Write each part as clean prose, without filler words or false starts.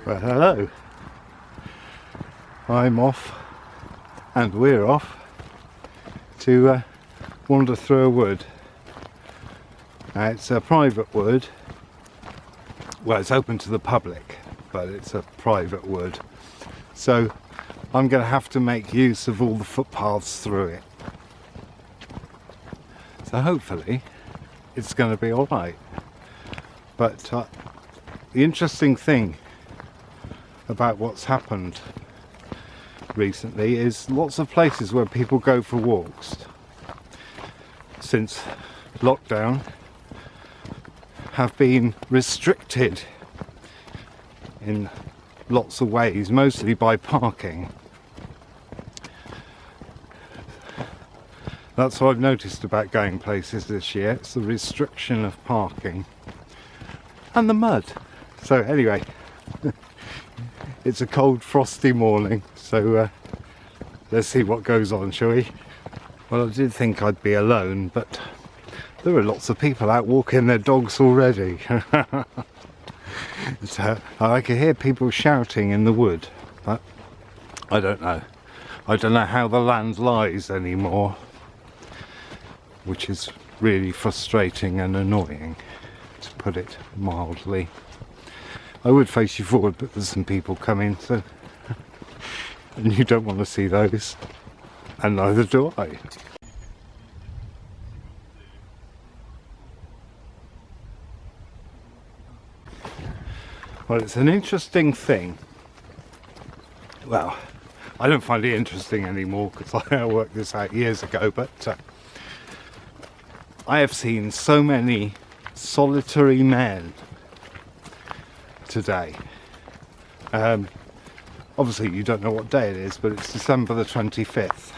Well, hello. I'm off, and we're off, to wander through a wood. It's a private wood. Well, it's open to the public, but it's a private wood. So I'm going to have to make use of all the footpaths through it. So hopefully it's going to be alright. But the interesting thing about what's happened recently is lots of places where people go for walks since lockdown have been restricted in lots of ways, mostly by parking. That's what I've noticed about going places this year. It's the restriction of parking and the mud. So anyway, it's a cold, frosty morning, so let's see what goes on, shall we? Well, I did think I'd be alone, but there are lots of people out walking their dogs already. So I can hear people shouting in the wood, but I don't know. I don't know how the land lies anymore, which is really frustrating and annoying, to put it mildly. I would face you forward, but there's some people coming, so and you don't want to see those, and neither do I. Well, it's an interesting thing. Well, I don't find it interesting anymore because I worked this out years ago, but I have seen so many solitary men today. Obviously you don't know what day it is, but it's December the 25th.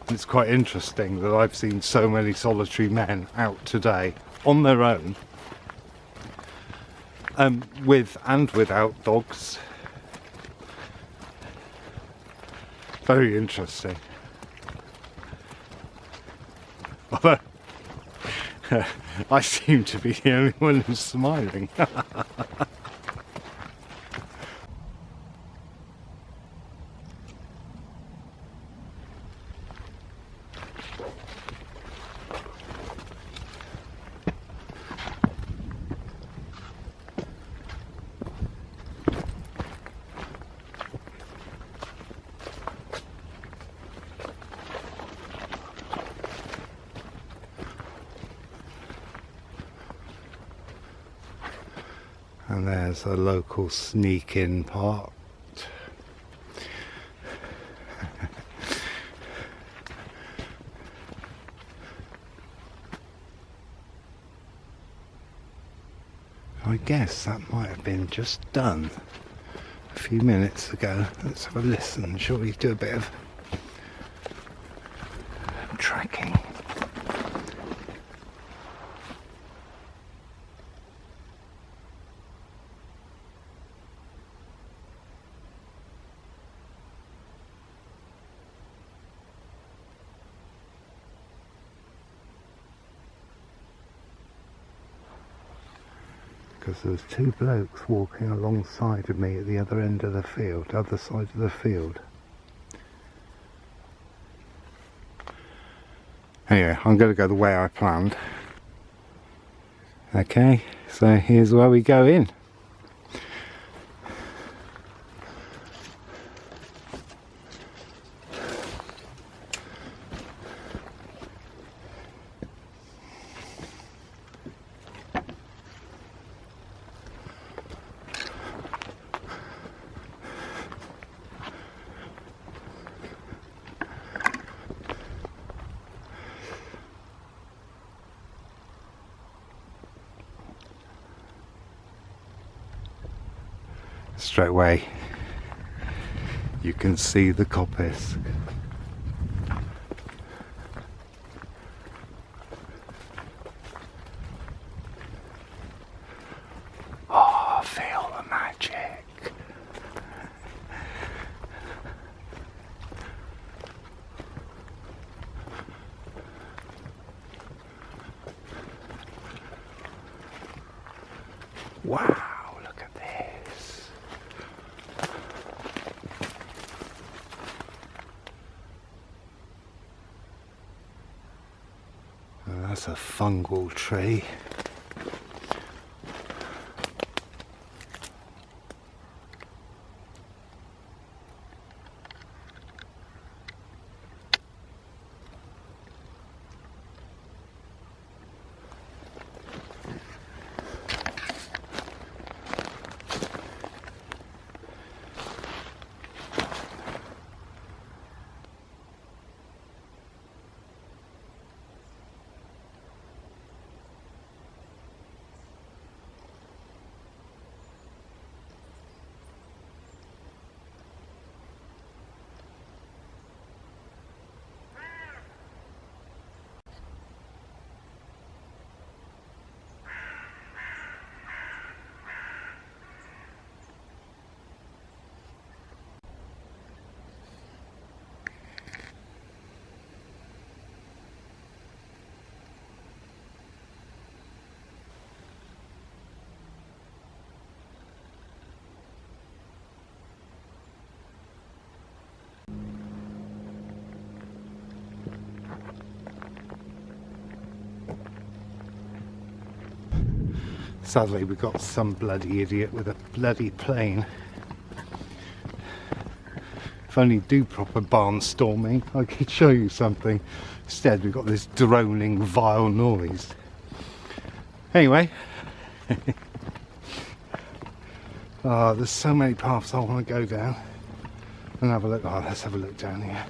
And it's quite interesting that I've seen so many solitary men out today on their own, with and without dogs. Very interesting. Although I seem to be the only one who's smiling. And there's a local sneak-in part. I guess that might have been just done a few minutes ago. Let's have a listen, shall we? Do a bit of tracking. Because there's two blokes walking alongside of me at the other end of the field, other side of the field. Anyway, I'm going to go the way I planned. Okay, so here's where we go in. Straight away you can see the coppice. Oh, feel the magic. Wow, look at this. That's a fungal tree. Sadly, we got some bloody idiot with a bloody plane. If only do proper barnstorming, I could show you something. Instead, we've got this droning, vile noise. Anyway, there's so many paths I want to go down and have a look. Oh, let's have a look down here.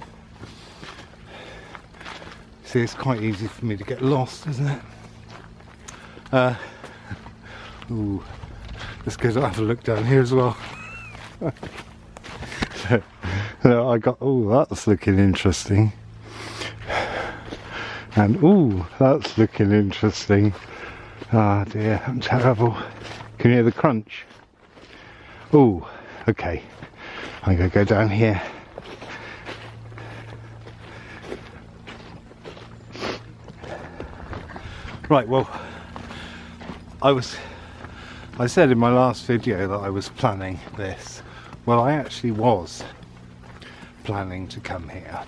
See, it's quite easy for me to get lost, isn't it? Ooh, let's go to have a look down here as well. So I got, oh, that's looking interesting. And ooh, that's looking interesting. Ah dear, I'm terrible. Can you hear the crunch? Ooh, okay. I'm gonna go down here. Right, well, I said in my last video that I was planning this. Well, I actually was planning to come here.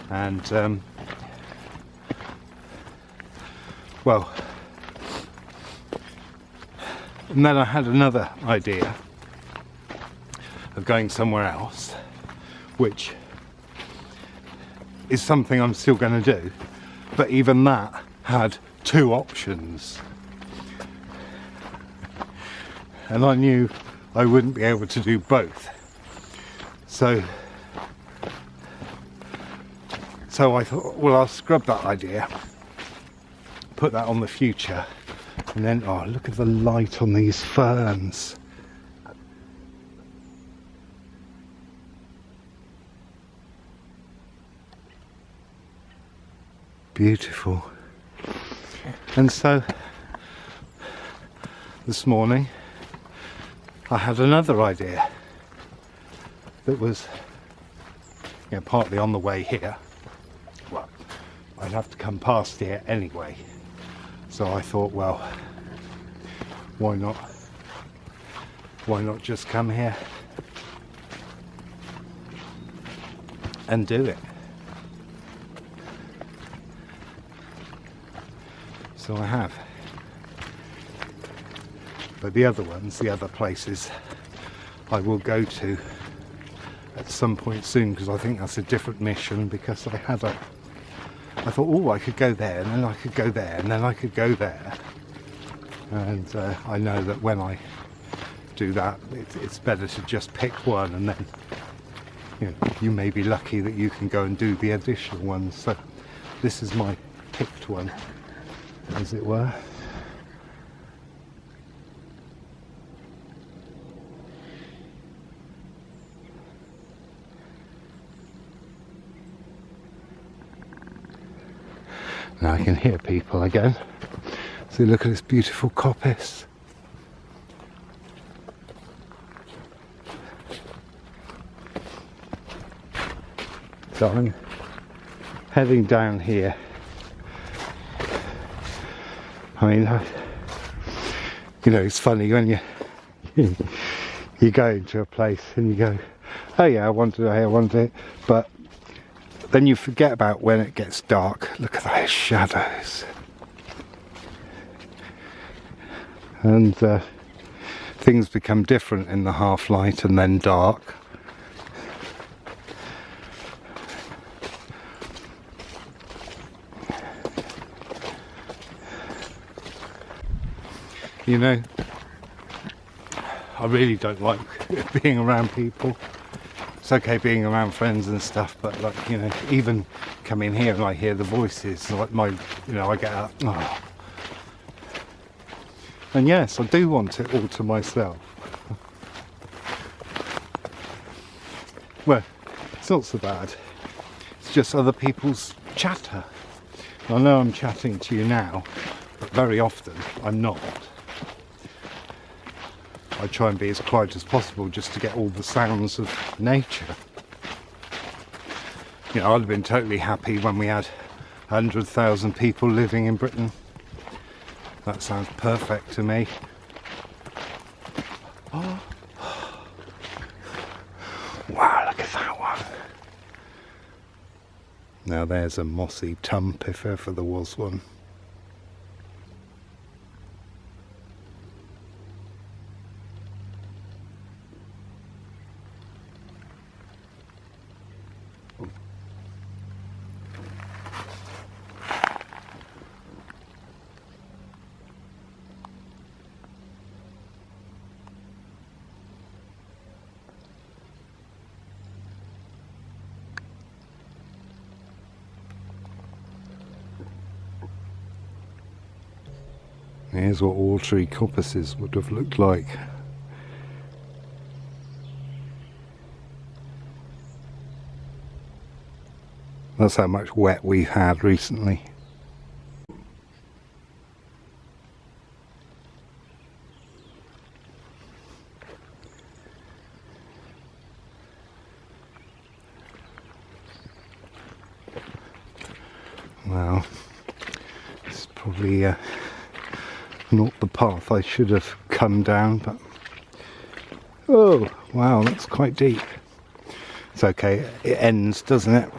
And, well, and then I had another idea of going somewhere else, which is something I'm still going to do, but even that had two options. And I knew I wouldn't be able to do both. So I thought, well, I'll scrub that idea, put that on the future, and then, oh, look at the light on these ferns. Beautiful. And so this morning I had another idea that was, you know, partly on the way here. Well, I'd have to come past here anyway, so I thought, well, why not just come here and do it. So I have. But the other ones, the other places, I will go to at some point soon, because I think that's a different mission, because I thought, oh, I could go there, and then I could go there, and then I could go there. And I know that when I do that, it's better to just pick one, and then, you know, you may be lucky that you can go and do the additional ones. So this is my picked one, as it were. Now I can hear people again. So look at this beautiful coppice. So I'm heading down here. I mean, you know, it's funny when you go into a place and you go, oh yeah, I want it, but then you forget about when it gets dark. Look at those shadows. And things become different in the half light and then dark. You know, I really don't like being around people. It's okay being around friends and stuff, but like, you know, even coming here and I hear the voices, like I get up. Oh. And yes, I do want it all to myself. Well, it's not so bad. It's just other people's chatter. I know I'm chatting to you now, but very often I'm not. I try and be as quiet as possible just to get all the sounds of nature. You know, I'd have been totally happy when we had 100,000 people living in Britain. That sounds perfect to me. Oh. Wow, look at that one. Now there's a mossy tump if ever there was one. Here's what all tree coppices would have looked like. That's how much wet we've had recently. Well, it's probably not the path I should have come down, but oh wow, that's quite deep. It's okay, it ends, doesn't it?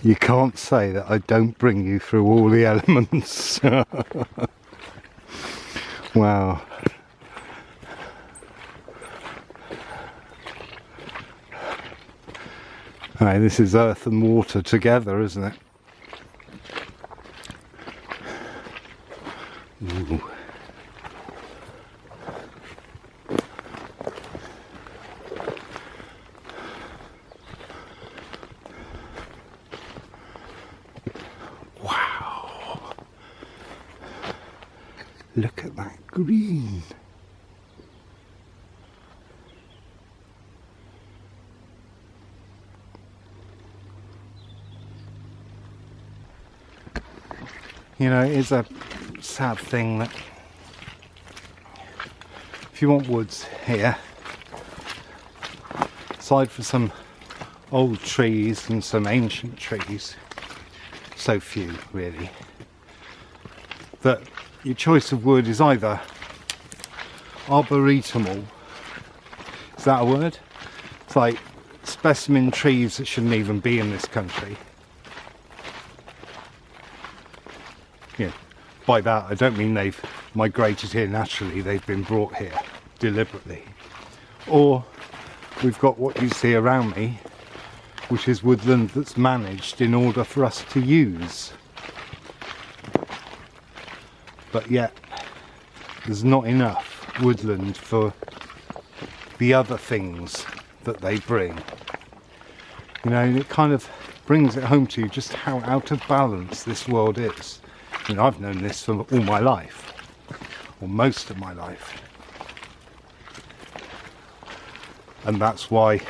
You can't say that I don't bring you through all the elements. Wow. Right, this is earth and water together, isn't it? Ooh. Wow. Look at that green. You know, it is a sad thing that if you want woods here, aside for some old trees and some ancient trees, so few really, that your choice of wood is either arboretumal, is that a word? It's like specimen trees that shouldn't even be in this country. Yeah, by that I don't mean they've migrated here naturally, they've been brought here deliberately. Or we've got what you see around me, which is woodland that's managed in order for us to use. But yet there's not enough woodland for the other things that they bring. You know, and it kind of brings it home to you just how out of balance this world is. You know, I've known this for all my life, or most of my life. And that's why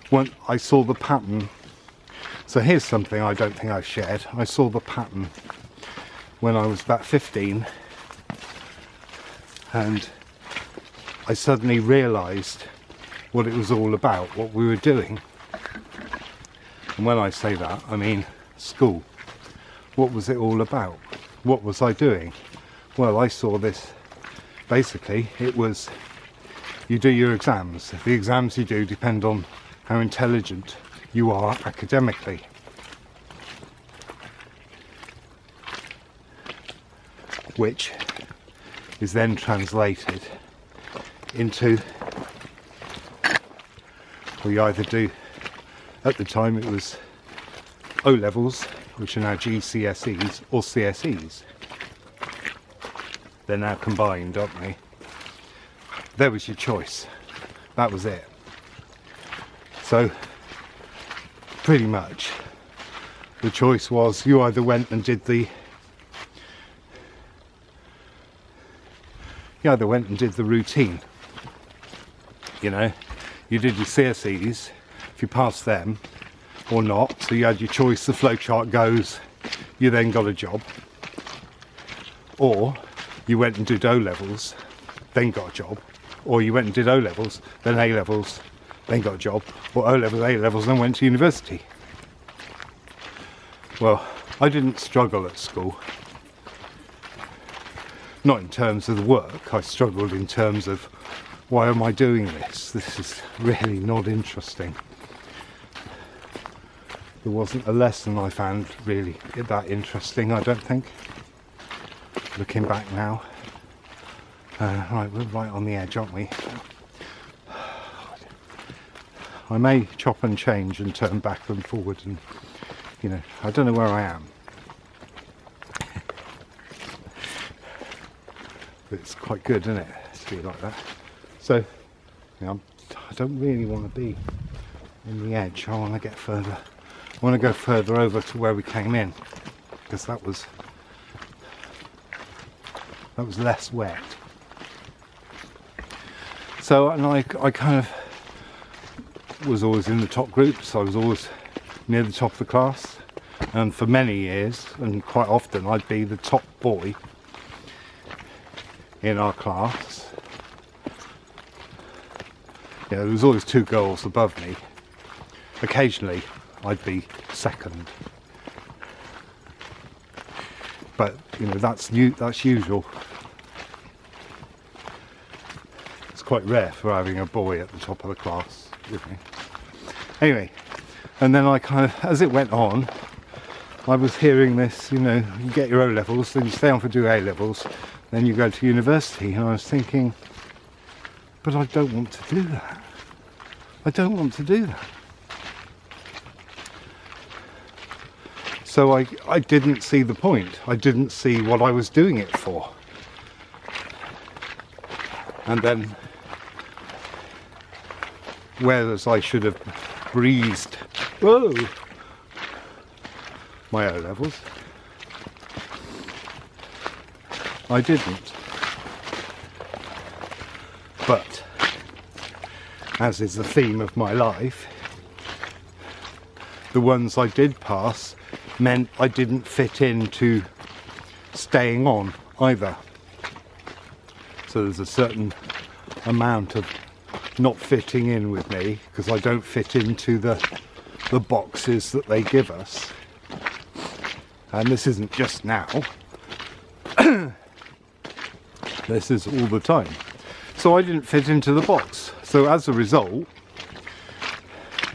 when I saw the pattern, so here's something I don't think I've shared. I saw the pattern when I was about 15, and I suddenly realised what it was all about, what we were doing. And when I say that, I mean school. What was it all about? What was I doing? Well, I saw this basically it was, you do your exams. The exams you do depend on how intelligent you are academically. Which is then translated into, we either do, at the time it was O levels, which are now GCSEs, or CSEs. They're now combined, aren't they? There was your choice. That was it. So pretty much the choice was, you either went and did the routine, you know, you did your CSEs, if you passed them or not, so you had your choice. The flowchart goes, you then got a job, or you went and did O levels, then got a job, or you went and did O levels, then A levels, then got a job, or O levels, A levels, then went to university. Well, I didn't struggle at school. Not in terms of the work, I struggled in terms of, why am I doing this? This is really not interesting. There wasn't a lesson I found really that interesting, I don't think. Looking back now. Right, we're right on the edge, aren't we? I may chop and change and turn back and forward, and, you know, I don't know where I am. But it's quite good, isn't it, to be like that? So, you know, I don't really want to be on the edge. I want to get further. I want to go further over to where we came in, because that was less wet. So, and I kind of was always in the top group, so I was always near the top of the class, and for many years, and quite often, I'd be the top boy in our class. Yeah, there was always two girls above me. Occasionally I'd be second, but you know, that's usual. It's quite rare for having a boy at the top of the class with me. Anyway, and then I kind of, as it went on, I was hearing this, you know, you get your O levels, then you stay on for do A levels, then you go to university, and I was thinking, but I don't want to do that. I don't want to do that. So I didn't see the point. I didn't see what I was doing it for. And then, whereas I should have breezed, whoa, my O levels, I didn't. But, as is the theme of my life, the ones I did pass meant I didn't fit into staying on either. So there's a certain amount of not fitting in with me, because I don't fit into the boxes that they give us. And this isn't just now. This is all the time. So I didn't fit into the box. So as a result,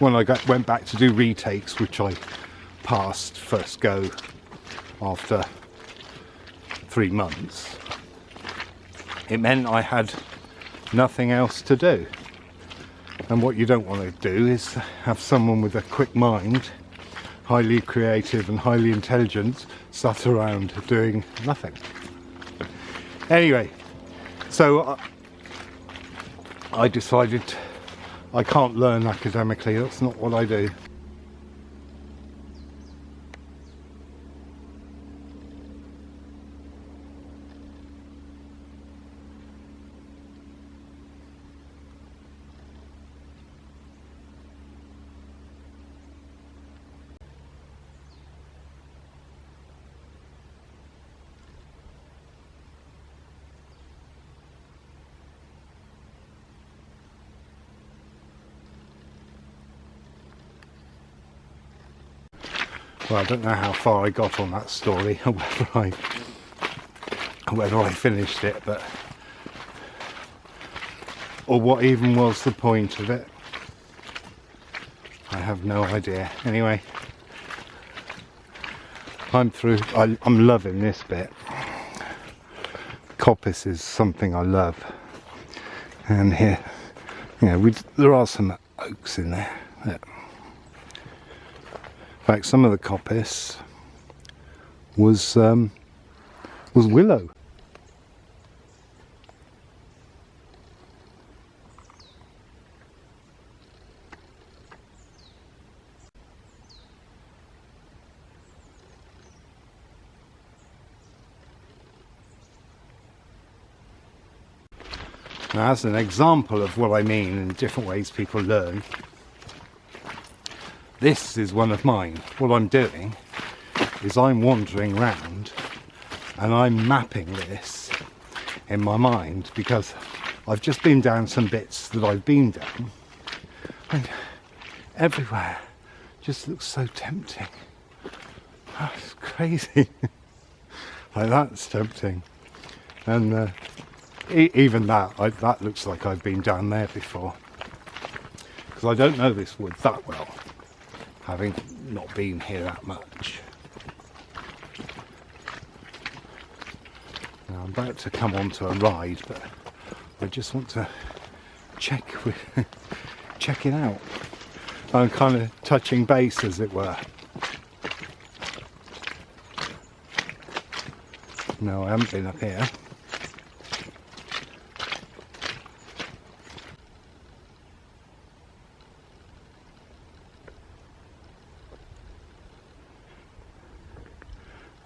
when I went back to do retakes, which I passed first go after 3 months, it meant I had nothing else to do. And what you don't want to do is have someone with a quick mind, highly creative and highly intelligent, sat around doing nothing. Anyway, so I decided I can't learn academically, that's not what I do. Well, I don't know how far I got on that story, or whether I finished it, but or what even was the point of it. I have no idea. Anyway, I'm through. I'm loving this bit. Coppice is something I love, and here, you know, there are some oaks in there. Yeah. In fact, some of the coppice was willow. Now, as an example of what I mean in different ways people learn, this is one of mine. What I'm doing is I'm wandering around and I'm mapping this in my mind, because I've just been down some bits that I've been down, and everywhere just looks so tempting. Oh, it's crazy. Like, that's tempting. And even that looks like I've been down there before, because I don't know this wood that well, having not been here that much. Now, I'm about to come onto a ride, but I just want to check it out. I'm kind of touching base, as it were. No, I haven't been up here.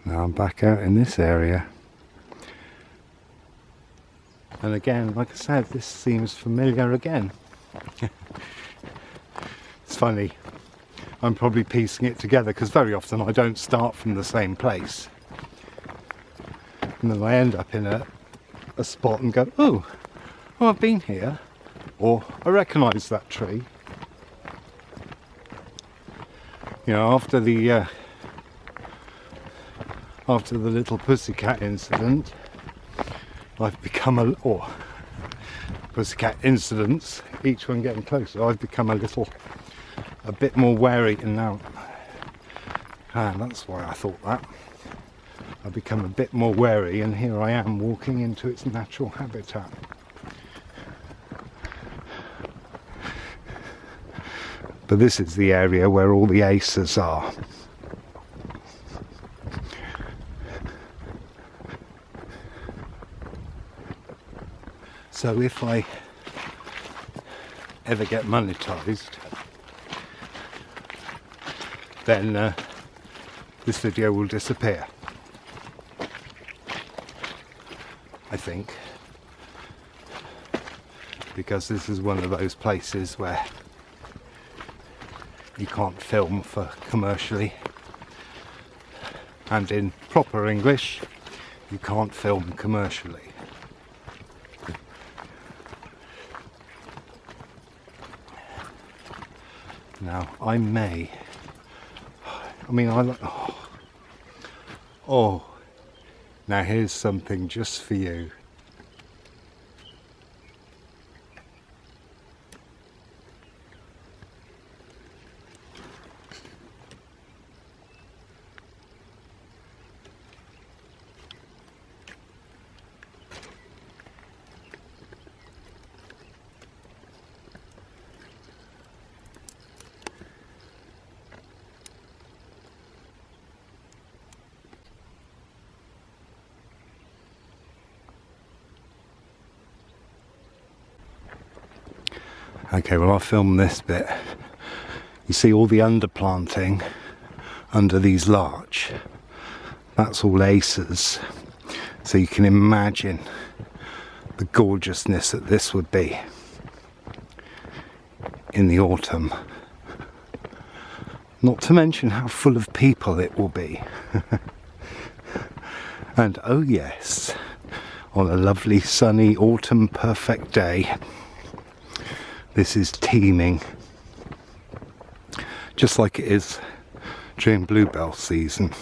Now I'm back out in this area. And again, like I said, this seems familiar again. It's funny, I'm probably piecing it together, because very often I don't start from the same place. And then I end up in a spot and go, oh, I've been here. Or I recognise that tree. You know, after the little pussycat incident, I've become pussycat incidents, each one getting closer, I've become a bit more wary, and now, and that's why I thought that. I've become a bit more wary, and here I am walking into its natural habitat. But this is the area where all the aces are. So if I ever get monetized, then this video will disappear, I think, because this is one of those places where you can't film for commercially, and in proper English, you can't film commercially. Now, I mean, I like, oh, now here's something just for you. Okay, well, I'll film this bit. You see all the underplanting under these larch? That's all aces. So you can imagine the gorgeousness that this would be in the autumn. Not to mention how full of people it will be. And oh yes, on a lovely sunny autumn perfect day, this is teeming, just like it is during bluebell season.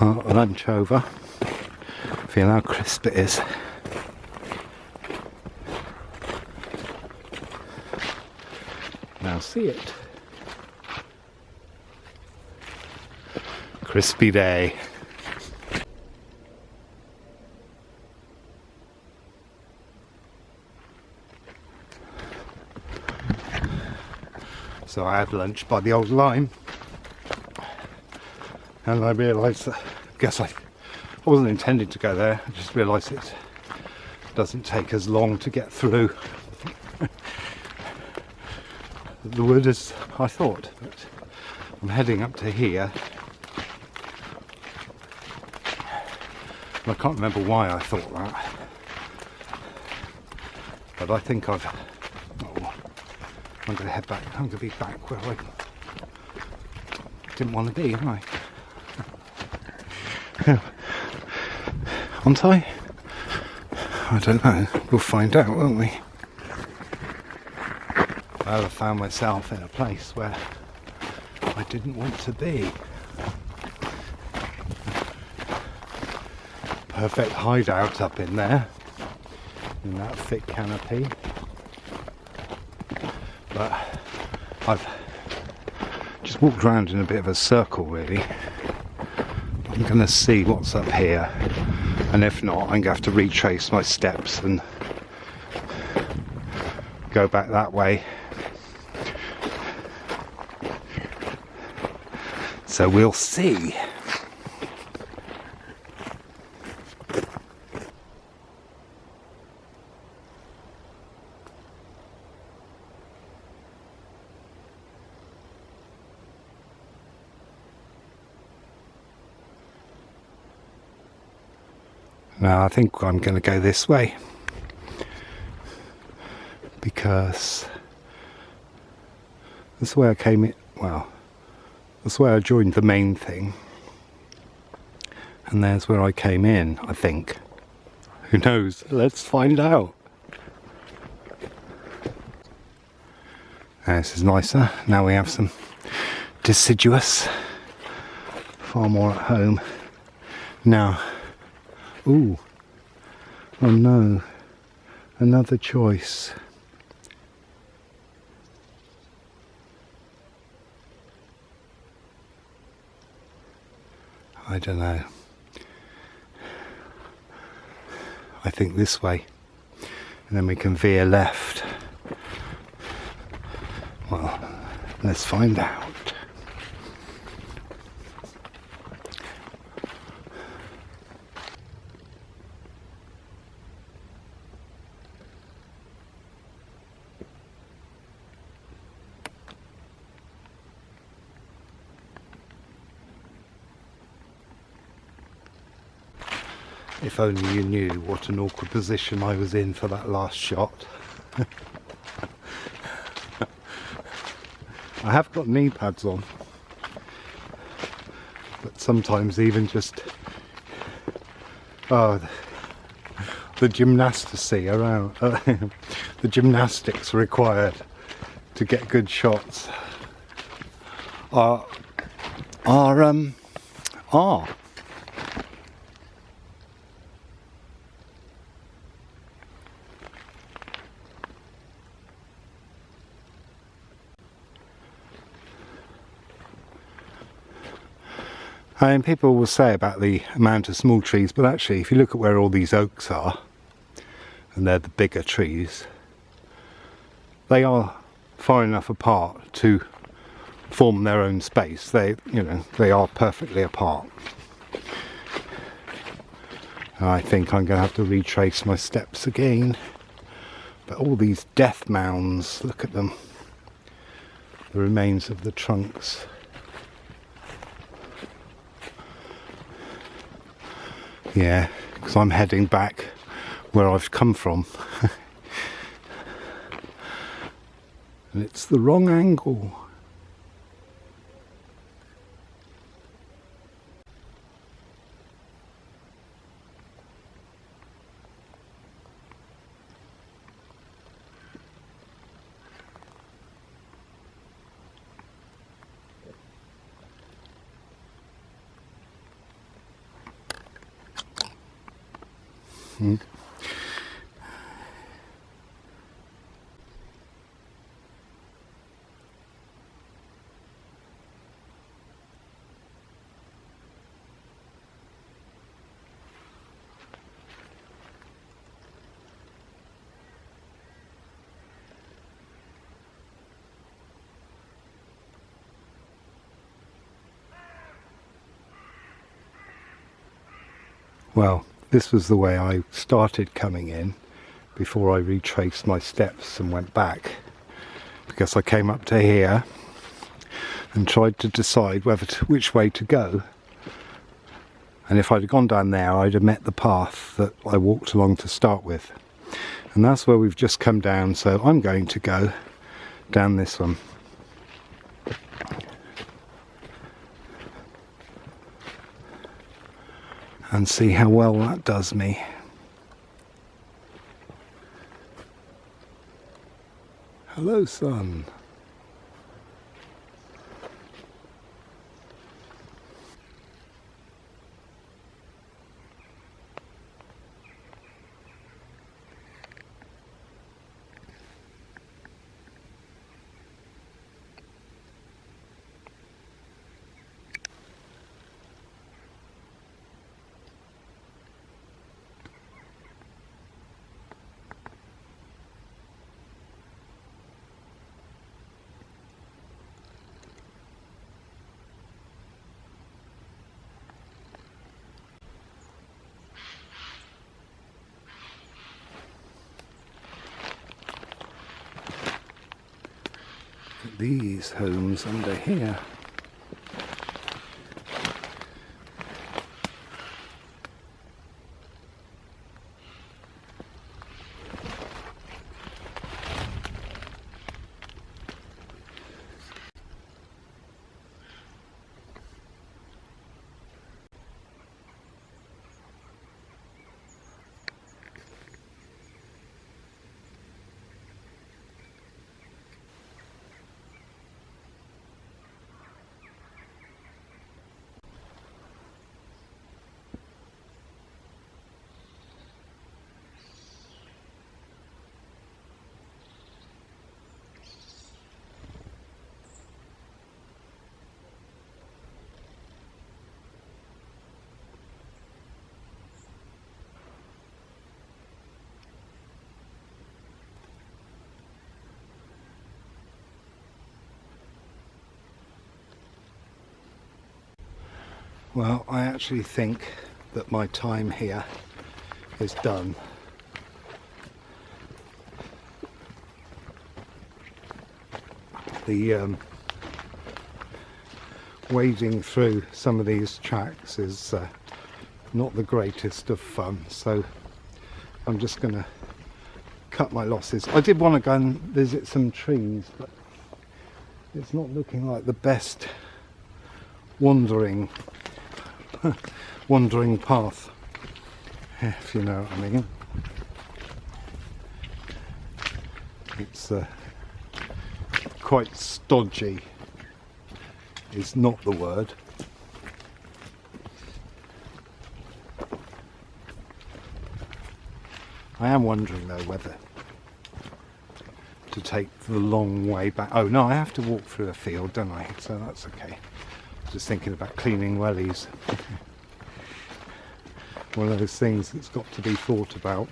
Lunch over. Feel how crisp it is. Now see it. Crispy day. So I had lunch by the old lime, and I realised that, I wasn't intending to go there, I just realised it doesn't take as long to get through the wood as I thought, but I'm heading up to here. I can't remember why I thought that, but I think I'm going to head back. I'm going to be back where I didn't want to be, am I? Aren't I? I don't know. We'll find out, won't we? Well, I found myself in a place where I didn't want to be. Perfect hideout up in there, in that thick canopy. But I've just walked around in a bit of a circle, really. I'm going to see what's up here, and if not, I'm going to have to retrace my steps and go back that way. So we'll see. Now I think I'm going to go this way, because that's where I came in. Well, that's where I joined the main thing, and there's where I came in, I think. Who knows? Let's find out. This is nicer. Now we have some deciduous, far more at home. Now, ooh, oh no, another choice. I don't know. I think this way, and then we can veer left. Well, let's find out. If only you knew what an awkward position I was in for that last shot. I have got knee pads on, but sometimes even just the gymnasticy around the gymnastics required to get good shots are I mean, people will say about the amount of small trees, but actually if you look at where all these oaks are, and they're the bigger trees, they are far enough apart to form their own space. They are perfectly apart. And I think I'm going to have to retrace my steps again. But all these death mounds, look at them. The remains of the trunks. Yeah, because I'm heading back where I've come from. And it's the wrong angle. Well, this was the way I started coming in before I retraced my steps and went back, because I came up to here and tried to decide which way to go, and if I'd gone down there I'd have met the path that I walked along to start with, and that's where we've just come down, so I'm going to go down this one. And see how well that does me. Hello, sun. These homes under here. Well, I actually think that my time here is done. The wading through some of these tracks is not the greatest of fun, so I'm just going to cut my losses. I did want to go and visit some trees, but it's not looking like the best wandering path, if you know what I mean. It's quite stodgy is not the word. I am wondering though whether to take the long way back. Oh no, I have to walk through a field, don't I? So that's okay. Just thinking about cleaning wellies. One of those things that's got to be thought about.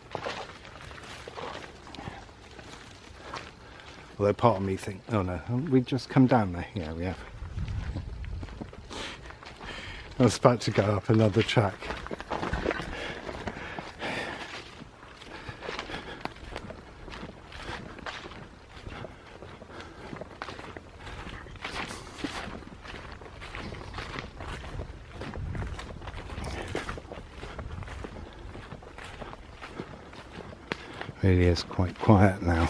Although part of me think, oh no, we just come down there. Yeah, we have. I was about to go up another track. Really is quite quiet now.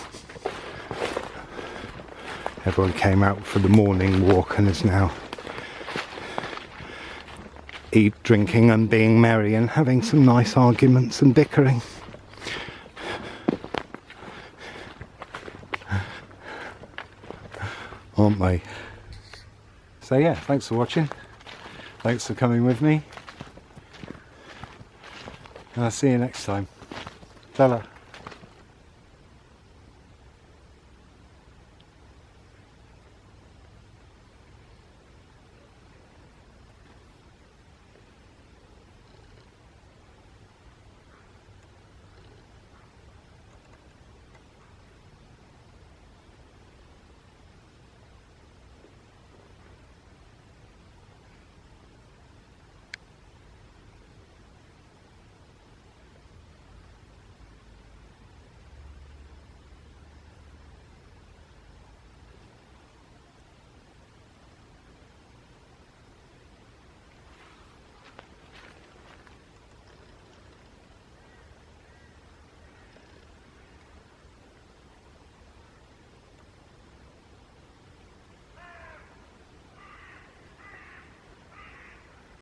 Everyone came out for the morning walk and is now drinking and being merry and having some nice arguments and bickering. Aren't they? So yeah, thanks for watching. Thanks for coming with me. And I'll see you next time. Ta-ra.